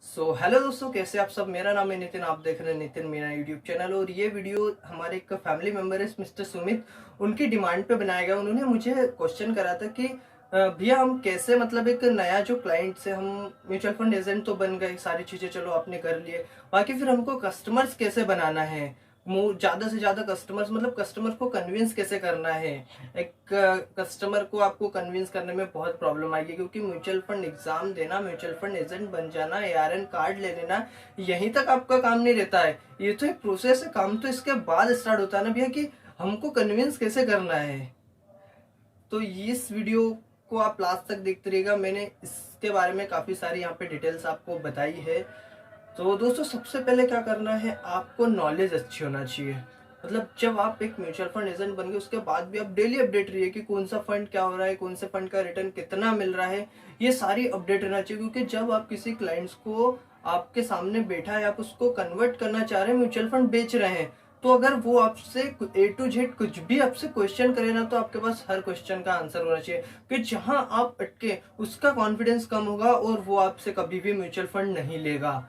Hello दोस्तों, कैसे आप सब। मेरा नाम है नितिन, आप देख रहे हैं नितिन मीना यूट्यूब चैनल। और ये वीडियो हमारे एक फैमिली मेंबर है मिस्टर सुमित, उनकी डिमांड पे बनाया गया। उन्होंने मुझे क्वेश्चन करा था कि भैया हम कैसे, मतलब एक नया जो क्लाइंट से हम म्यूचुअल फंड एजेंट तो बन गए, सारी चीजें चलो आपने कर लिए, बाकी फिर हमको कस्टमर्स कैसे बनाना है, ज्यादा से ज्यादा कस्टमर्स, मतलब कस्टमर को कन्विंस कैसे करना है। एक कस्टमर को आपको कन्विंस करने में बहुत प्रॉब्लम आएगी, क्योंकि म्यूचुअल फंड एग्जाम देना, म्यूचुअल फंड एजेंट बन जाना, एआरएन कार्ड ले लेना, यहीं तक आपका काम नहीं रहता है। ये तो एक प्रोसेस है, काम तो इसके बाद स्टार्ट होता है ना भैया, कि हमको कन्विंस कैसे करना है। तो इस वीडियो को आप लास्ट तक देखते रहिएगा। मैंने इसके बारे में काफी सारी यहाँ पे डिटेल्स आपको बताई है। तो दोस्तों, सबसे पहले क्या करना है, आपको नॉलेज अच्छी होना चाहिए। मतलब जब आप एक म्यूचुअल फंड एजेंट बन गए, उसके बाद भी आप डेली अपडेट रहिए कि कौन सा फंड क्या हो रहा है, कौन से फंड का रिटर्न कितना मिल रहा है, ये सारी अपडेट रहना चाहिए। क्योंकि जब आप किसी क्लाइंट्स को आपके सामने बैठा है, आप उसको कन्वर्ट करना चाह रहे हैं, म्यूचुअल फंड बेच रहे हैं, तो अगर वो आपसे ए टू जेड कुछ भी आपसे क्वेश्चन करे ना, तो आपके पास हर क्वेश्चन का आंसर होना चाहिए। कि जहां आप अटके, उसका कॉन्फिडेंस कम होगा और वो आपसे कभी भी म्यूचुअल फंड नहीं लेगा।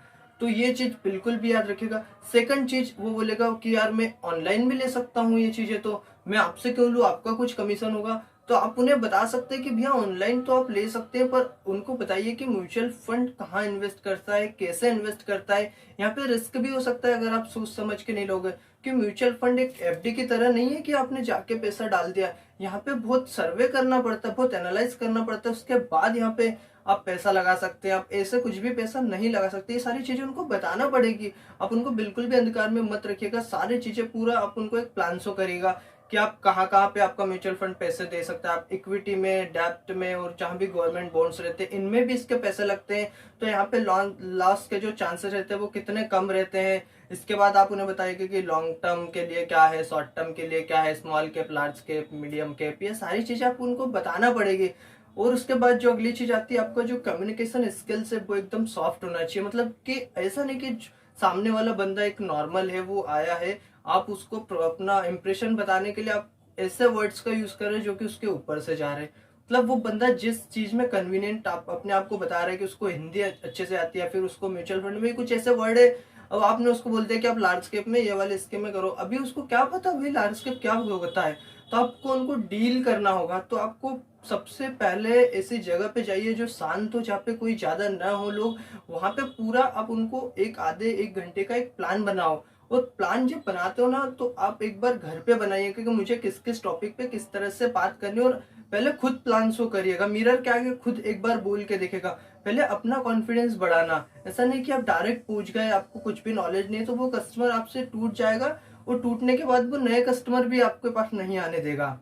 तो ये चीज बिल्कुल भी याद रखिएगा। सेकंड चीज, वो बोलेगा कि यार मैं ऑनलाइन भी ले सकता हूँ ये चीजें, तो मैं आपसे क्यों लूँ, आपका कुछ कमीशन होगा। तो आप उन्हें बता सकते हैं कि भैया ऑनलाइन तो आप ले सकते हैं, पर उनको बताइए कि म्यूचुअल फंड कहाँ इन्वेस्ट करता है, कैसे इन्वेस्ट करता है। यहाँ पे रिस्क भी हो सकता है अगर आप सोच समझ के नहीं लोगे। कि म्यूचुअल फंड एक एफडी की तरह नहीं है कि आपने जाके पैसा डाल दिया। यहाँ पे बहुत सर्वे करना पड़ता है, बहुत एनालाइज करना पड़ता है, उसके बाद यहाँ पे आप पैसा लगा सकते हैं। आप ऐसे कुछ भी पैसा नहीं लगा सकते, ये सारी चीजें उनको बताना पड़ेगी। आप उनको बिल्कुल भी अंधकार में मत रखिएगा, सारी चीजें पूरा आप उनको एक प्लान शो करिएगा कि आप कहाँ कहाँ पे आपका म्यूचुअल फंड पैसे दे सकता है। आप इक्विटी में, डेप्ट में, और जहां भी गवर्नमेंट बॉन्ड्स रहते हैं, इनमें भी इसके पैसे लगते हैं। तो यहाँ पे लॉस के जो चांसेस रहते हैं वो कितने कम रहते हैं। इसके बाद आप उन्हें बताइए कि लॉन्ग टर्म के लिए क्या है, शॉर्ट टर्म के लिए क्या है, small cap, large cap, medium cap, ये सारी चीजें आपको उनको बताना पड़ेगी। और उसके बाद जो अगली चीज आती है, आपका जो कम्युनिकेशन स्किल्स है वो एकदम सॉफ्ट होना चाहिए। मतलब कि ऐसा नहीं कि सामने वाला बंदा एक नॉर्मल है, वो आया है, आप उसको अपना इंप्रेशन बताने के लिए आप ऐसे वर्ड्स का यूज कर रहे हैं जो कि उसके ऊपर से जा रहे हैं। मतलब वो बंदा जिस चीज में कन्वीनियंट आप अपने आप को बता रहे हैं कि उसको हिंदी अच्छे से आती है, या फिर उसको म्यूचुअल फंड में कुछ ऐसे वर्ड है, अब आपने उसको बोलते हैं कि आप लार्ज स्केप में ये वाले स्कीम में करो, अभी उसको क्या पता भाई लार्ज स्केप क्या होता है। तो आपको उनको डील करना होगा। तो आपको सबसे पहले ऐसी जगह पे जाइए जो शांत हो, जहाँ पे कोई ज्यादा ना हो लोग, वहां पे पूरा आप उनको एक आधे एक घंटे का एक प्लान बनाओ। और प्लान जब बनाते हो ना, तो आप एक बार घर पे बनाइए कि मुझे किस किस टॉपिक पे किस तरह से बात करनी है। और पहले खुद प्लान शो करिएगा, मिरर के आगे खुद एक बार बोल के देखेगा। पहले अपना कॉन्फिडेंस बढ़ाना। ऐसा नहीं कि आप डायरेक्ट पूछ गए, आपको कुछ भी नॉलेज नहीं है, तो वो कस्टमर आपसे टूट जाएगा। और टूटने के बाद वो नए कस्टमर भी आपके पास नहीं आने देगा।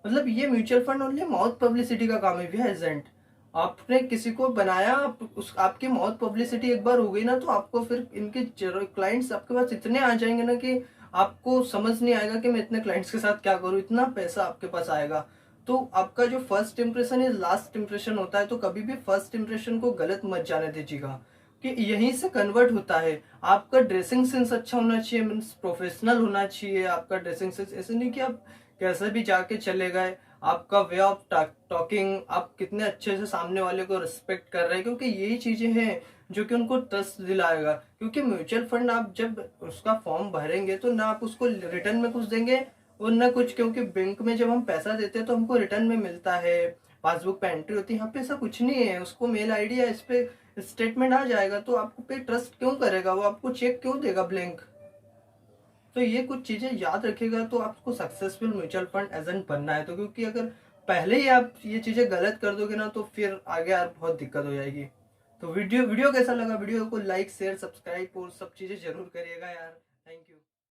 मतलब ये mutual fund only mouth publicity का काम है भैया एजेंट। आपने किसी को बनाया, आपकी माउथ पब्लिसिटी एक बार हो गई ना, तो आपको फिर इनके क्लाइंट्स आपके पास इतने आ जाएंगे ना कि आपको समझ नहीं आएगा कि मैं इतने क्लाइंट्स के साथ क्या करूं, इतना पैसा आपके पास आएगा। तो आपका जो फर्स्ट इंप्रेशन है लास्ट इंप्रेशन होता है, तो कभी भी फर्स्ट इंप्रेशन को गलत मत जाने दीजिएगा, कि यहीं से कन्वर्ट होता है। आपका ड्रेसिंग सेंस अच्छा होना चाहिए, मीन्स प्रोफेशनल होना चाहिए आपका ड्रेसिंग सेंस। ऐसे नहीं कि आप कैसे भी जाके चले गए। आपका वे ऑफ टॉकिंग, आप कितने अच्छे से सामने वाले को रिस्पेक्ट कर रहे हैं, क्योंकि यही चीजें हैं जो कि उनको ट्रस्ट दिलाएगा। क्योंकि म्यूचुअल फंड आप जब उसका फॉर्म भरेंगे, तो ना आप उसको रिटर्न में कुछ देंगे और ना कुछ, क्योंकि बैंक में जब हम पैसा देते हैं तो हमको रिटर्न में मिलता है, पासबुक पे एंट्री होती है। यहाँ पे ऐसा कुछ नहीं है, उसको मेल आईडी या इस पे स्टेटमेंट आ जाएगा, तो आपको पे ट्रस्ट क्यों करेगा, वो आपको चेक क्यों देगा ब्लैंक। तो ये कुछ चीजें याद रखेगा, तो आपको सक्सेसफुल म्यूचुअल फंड एजेंट बनना है। तो क्योंकि अगर पहले ही आप ये चीजें गलत कर दोगे ना, तो फिर आगे यार बहुत दिक्कत हो जाएगी। तो वीडियो वीडियो कैसा लगा, वीडियो को लाइक शेयर सब्सक्राइब और सब चीजें जरूर करिएगा यार। Thank you.